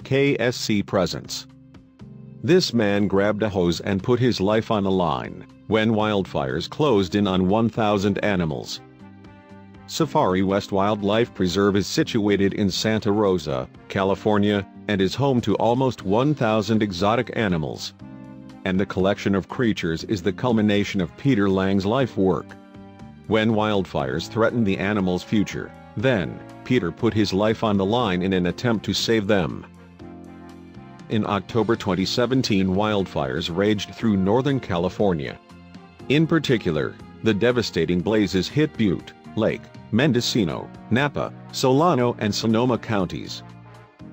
KSC presence. This man grabbed a hose and put his life on the line when wildfires closed in on 1,000 animals. Safari West Wildlife Preserve is situated in Santa Rosa, California, and is home to almost 1,000 exotic animals. And the collection of creatures is the culmination of Peter Lang's life work. When wildfires threatened the animals' future, then, Peter put his life on the line in an attempt to save them. In October 2017, wildfires raged through Northern California. In particular, the devastating blazes hit Butte, Lake, Mendocino, Napa, Solano and Sonoma counties.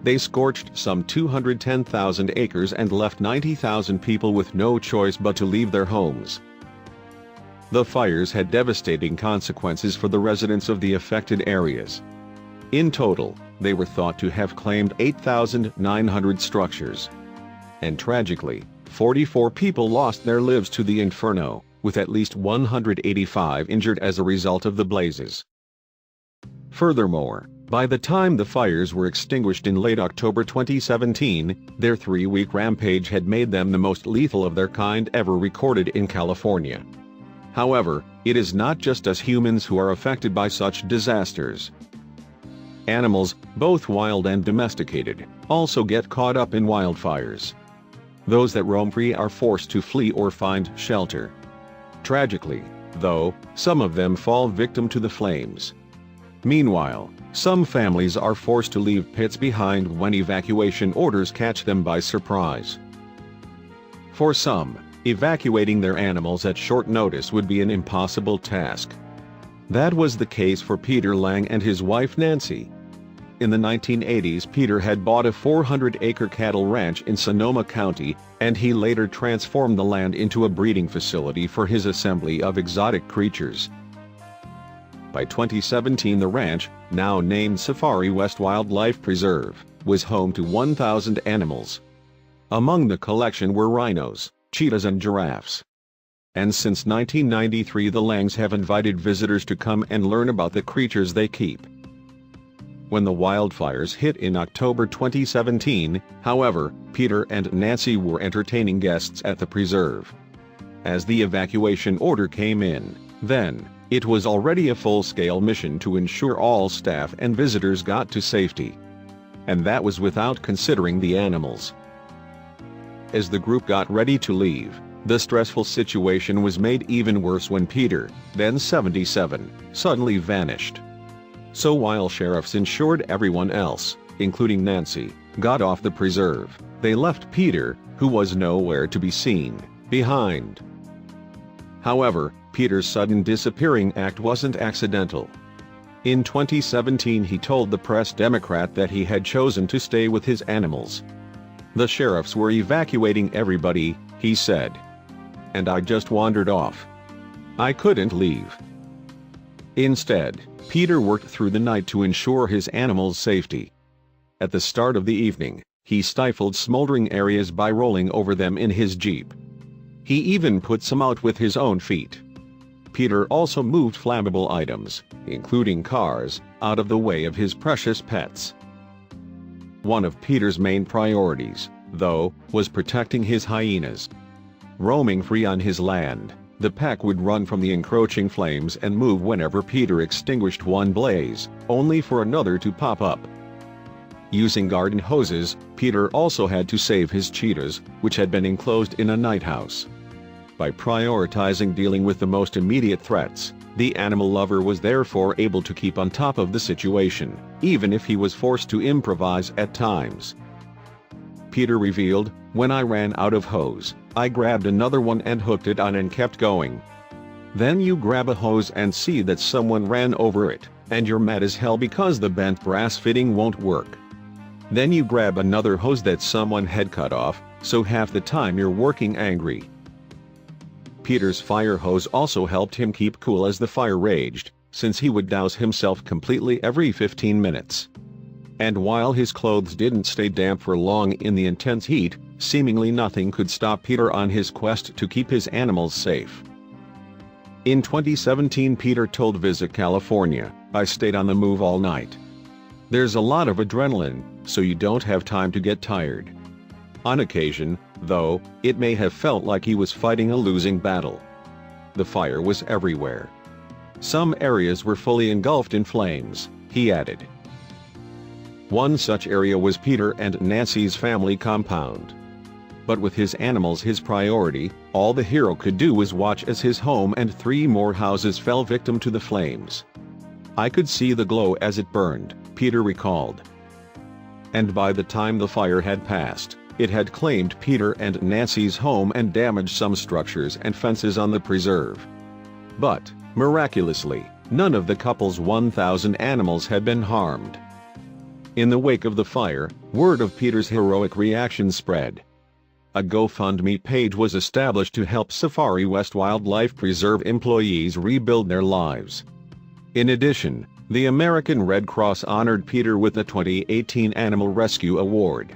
They scorched some 210,000 acres and left 90,000 people with no choice but to leave their homes. The fires had devastating consequences for the residents of the affected areas. In total, they were thought to have claimed 8,900 structures. And tragically, 44 people lost their lives to the inferno, with at least 185 injured as a result of the blazes. Furthermore, by the time the fires were extinguished in late October 2017, their 3-week rampage had made them the most lethal of their kind ever recorded in California. However, it is not just us humans who are affected by such disasters. Animals, both wild and domesticated, also get caught up in wildfires. Those that roam free are forced to flee or find shelter. Tragically, though, some of them fall victim to the flames. Meanwhile, some families are forced to leave pets behind when evacuation orders catch them by surprise. For some, evacuating their animals at short notice would be an impossible task. That was the case for Peter Lang and his wife Nancy. In the 1980s, Peter had bought a 400-acre cattle ranch in Sonoma County, and he later transformed the land into a breeding facility for his assembly of exotic creatures. By 2017, the ranch, now named Safari West Wildlife Preserve, was home to 1,000 animals. Among the collection were rhinos, cheetahs and giraffes. And since 1993, the Langs have invited visitors to come and learn about the creatures they keep. When the wildfires hit in October 2017, however, Peter and Nancy were entertaining guests at the preserve. As the evacuation order came in, then, it was already a full-scale mission to ensure all staff and visitors got to safety. And that was without considering the animals. As the group got ready to leave, the stressful situation was made even worse when Peter, then 77, suddenly vanished. So while sheriffs ensured everyone else, including Nancy, got off the preserve, they left Peter, who was nowhere to be seen, behind. However, Peter's sudden disappearing act wasn't accidental. In 2017, he told the Press Democrat that he had chosen to stay with his animals. The sheriffs were evacuating everybody, he said. And I just wandered off. I couldn't leave. Instead, Peter worked through the night to ensure his animals' safety. At the start of the evening, he stifled smoldering areas by rolling over them in his Jeep. He even put some out with his own feet. Peter also moved flammable items, including cars, out of the way of his precious pets. One of Peter's main priorities, though, was protecting his hyenas. Roaming free on his land, the pack would run from the encroaching flames and move whenever Peter extinguished one blaze, only for another to pop up. Using garden hoses, Peter also had to save his cheetahs, which had been enclosed in a night house. By prioritizing dealing with the most immediate threats, the animal lover was therefore able to keep on top of the situation, even if he was forced to improvise at times. Peter revealed, "When I ran out of hose, I grabbed another one and hooked it on and kept going. Then you grab a hose and see that someone ran over it, and you're mad as hell because the bent brass fitting won't work. Then you grab another hose that someone had cut off, so half the time you're working angry." Peter's fire hose also helped him keep cool as the fire raged, since he would douse himself completely every 15 minutes. And while his clothes didn't stay damp for long in the intense heat, seemingly nothing could stop Peter on his quest to keep his animals safe. In 2017, Peter told Visit California, "I stayed on the move all night. There's a lot of adrenaline, so you don't have time to get tired. On occasion, though, it may have felt like he was fighting a losing battle. The fire was everywhere. Some areas were fully engulfed in flames, he added. One such area was Peter and Nancy's family compound. But with his animals his priority, all the hero could do was watch as his home and 3 more houses fell victim to the flames. I could see the glow as it burned, Peter recalled. And by the time the fire had passed, it had claimed Peter and Nancy's home and damaged some structures and fences on the preserve. But, miraculously, none of the couple's 1,000 animals had been harmed. In the wake of the fire, word of Peter's heroic reaction spread. A GoFundMe page was established to help Safari West Wildlife Preserve employees rebuild their lives. In addition, the American Red Cross honored Peter with the 2018 Animal Rescue Award.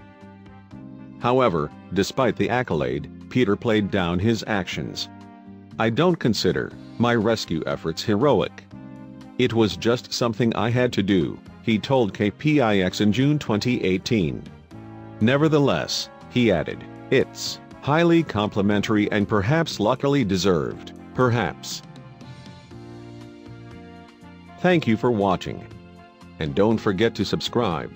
However, despite the accolade, Peter played down his actions. "I don't consider my rescue efforts heroic. It was just something I had to do," he told KPIX in June 2018. Nevertheless, he added, "It's highly complimentary and perhaps luckily deserved, perhaps." Thank you for watching. And don't forget to subscribe.